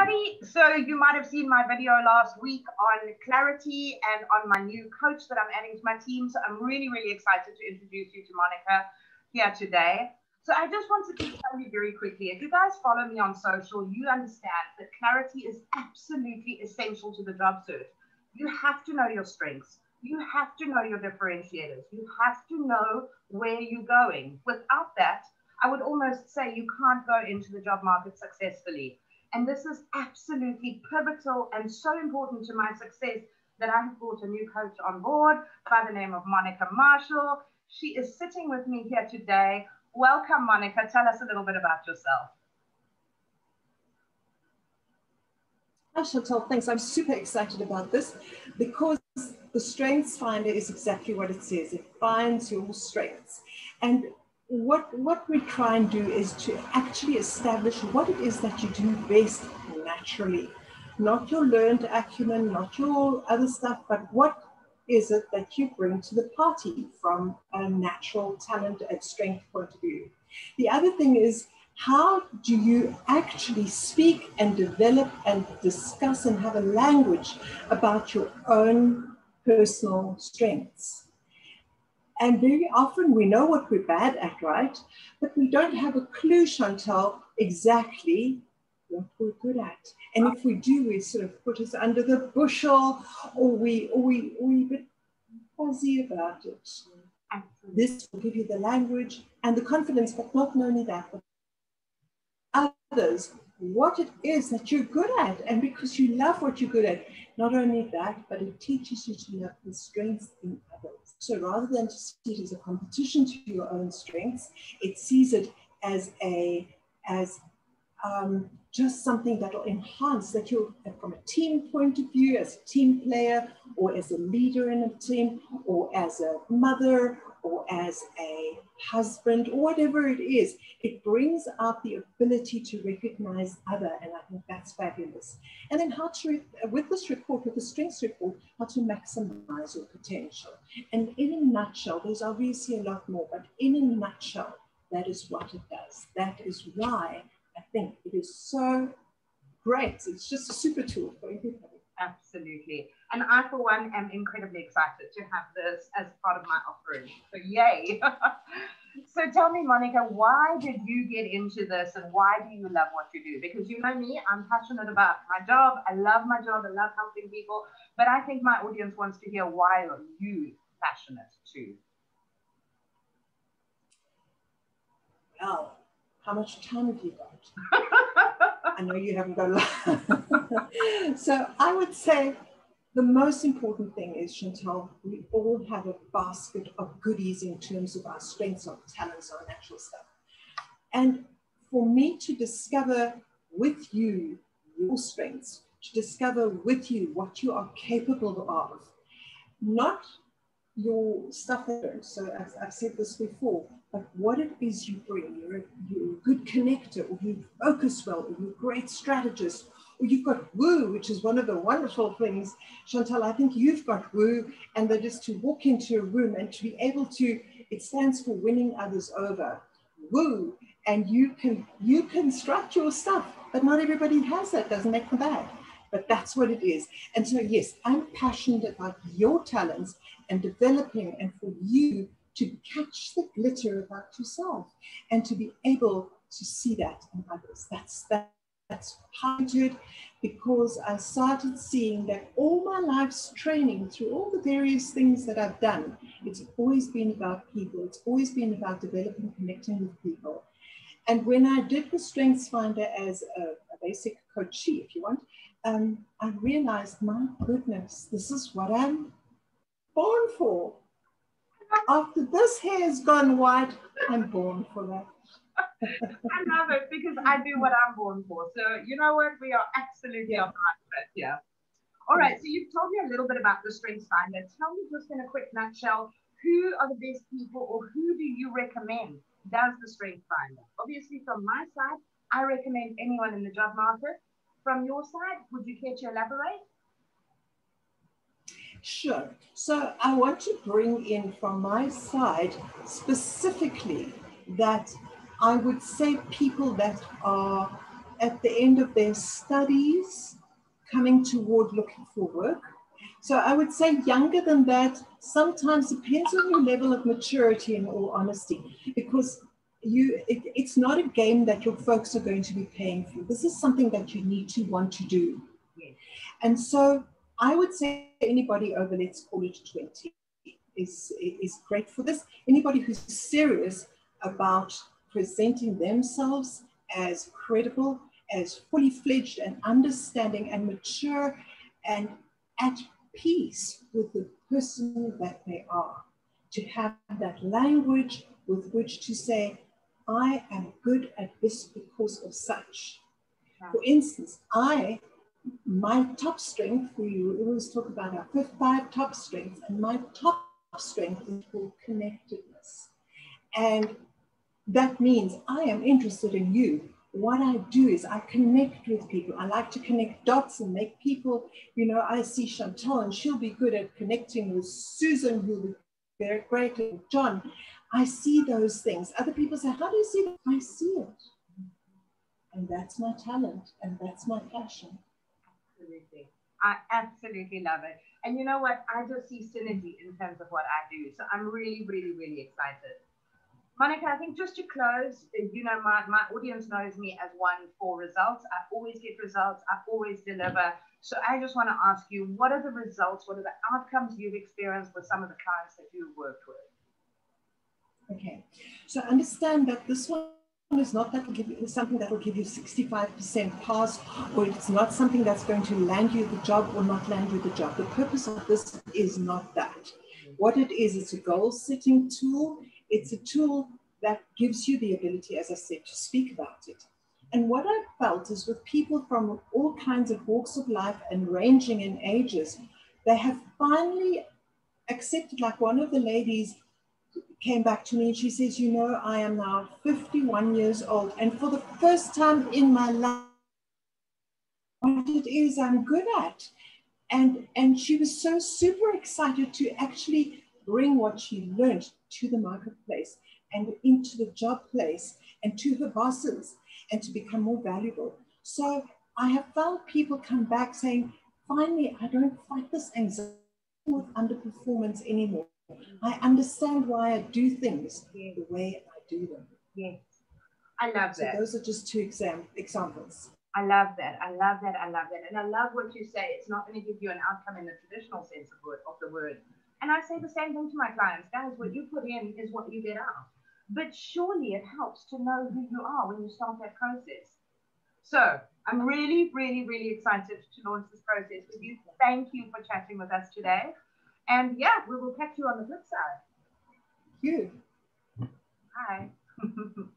everybody. So you might have seen my video last week on clarity and on my new coach that I'm adding to my team. So I'm really, really excited to introduce you to Monika here today. So I just wanted to tell you very quickly, if you guys follow me on social, you understand that clarity is absolutely essential to the job search. You have to know your strengths. You have to know your differentiators. You have to know where you're going. Without that, I would almost say you can't go into the job market successfully. And this is absolutely pivotal and so important to my success that I have brought a new coach on board by the name of Monika Marshall. She is sitting with me here today. Welcome, Monika. Tell us a little bit about yourself. Hi, Chantelle. Thanks. I'm super excited about this because the Strengths Finder is exactly what it says. It finds your strengths. And what we try and do is to actually establish what it is that you do best naturally. Not your learned acumen, not your other stuff, but what is it that you bring to the party from a natural talent and strength point of view. The other thing is, how do you actually speak and develop and discuss and have a language about your own personal strengths? And very often we know what we're bad at, right? But we don't have a clue, Chantelle, exactly what we're good at. And if we do, we sort of put us under the bushel, or we a bit fuzzy about it. Absolutely. This will give you the language and the confidence, but not only that, but others, what it is that you're good at. And because you love what you're good at, not only that, but it teaches you to love the strengths in others. So rather than to see it as a competition to your own strengths, it sees it as just something that will enhance, that you're from a team point of view, as a team player, or as a leader in a team, or as a mother, or as a husband, or whatever it is. It brings out the ability to recognize other, and I think that's fabulous. And then how to, with this report, with the strengths report, how to maximize your potential. And in a nutshell, there's obviously a lot more, but in a nutshell, that is what it does. That is why I think it is so great. It's just a super tool for everybody. Absolutely. And I, for one, am incredibly excited to have this as part of my offering. So yay. So tell me, Monika, why did you get into this and why do you love what you do? Because you know me, I'm passionate about my job. I love my job. I love helping people. But I think my audience wants to hear why are you passionate too? Well, how much time have you got? I know you haven't got a lot. So I would say the most important thing is, Chantelle, we all have a basket of goodies in terms of our strengths, our talents, our natural stuff. And for me to discover with you your strengths, to discover with you what you are capable of, not your stuff. So I've said this before, but what it is you bring. You're a good connector, or you focus well, or you're a great strategist, or you've got woo, which is one of the wonderful things, Chantelle, I think you've got woo, and that is to walk into a room and to be able to, it stands for winning others over, woo, and you can strut your stuff, but not everybody has that, doesn't make the bag. But that's what it is. And so, yes, I'm passionate about your talents and developing, and for you to catch the glitter about yourself and to be able to see that in others. That's how I do it, because I started seeing that all my life's training, through all the various things that I've done, it's always been about people. It's always been about developing, connecting with people. And when I did the Strengths Finder as a basic coachee, if you want, I realized, my goodness, this is what I'm born for. After this hair has gone white, I'm born for that. I love it, because I do what I'm born for. So you know what? We are absolutely on the right track here. All right, so you've told me a little bit about the Strengths Finder. Tell me just in a quick nutshell, who are the best people, or who do you recommend does the Strengths Finder? Obviously, from my side, I recommend anyone in the job market. From your side, would you care to elaborate? Sure. So I want to bring in from my side specifically that I would say people that are at the end of their studies, coming toward looking for work. So I would say younger than that, sometimes depends on your level of maturity, in all honesty, because it's not a game that your folks are going to be paying for. This is something that you need to want to do. Yes. And so I would say anybody over, let's call it 20, is great for this. Anybody who's serious about presenting themselves as credible, as fully fledged and understanding and mature and at peace with the person that they are, to have that language with which to say, I am good at this because of such. For instance, my top strength, we always talk about our 5 top strengths, and my top strength is called connectedness. And that means I am interested in you. What I do is I connect with people. I like to connect dots and make people, I see Chantelle and she'll be good at connecting with Susan, who'll be very great at John. I see those things. Other people say, how do you see that? I see it. And that's my talent and that's my passion. Absolutely. I absolutely love it. And you know what? I just see synergy in terms of what I do. So I'm really, really, really excited. Monika, I think just to close, my audience knows me as one for results. I always get results. I always deliver. So I just want to ask you, what are the results? What are the outcomes you've experienced with some of the clients that you've worked with? Okay. So understand that this one is not that will give you something that will give you 65% pass, or it's not something that's going to land you the job or not land you the job. The purpose of this is not that. What it is, it's a goal-setting tool. It's a tool that gives you the ability, as I said, to speak about it. And what I've felt is with people from all kinds of walks of life and ranging in ages, they have finally accepted, like one of the ladies came back to me and she says, I am now 51 years old. And for the first time in my life, what it is I'm good at. And she was so super excited to actually bring what she learned to the marketplace and into the job place and to her bosses and to become more valuable. So I have found people come back saying, finally, I don't fight this anxiety with underperformance anymore. I understand why I do things the way I do them. Yes, I love that. So those are just 2 examples. I love that. I love that. I love that. And I love what you say. It's not going to give you an outcome in the traditional sense of the word. And I say the same thing to my clients. Guys, what you put in is what you get out. But surely it helps to know who you are when you start that process. So I'm really, really, really excited to launch this process with you. Thank you for chatting with us today. And yeah, we will catch you on the flip side. Thank you. Bye.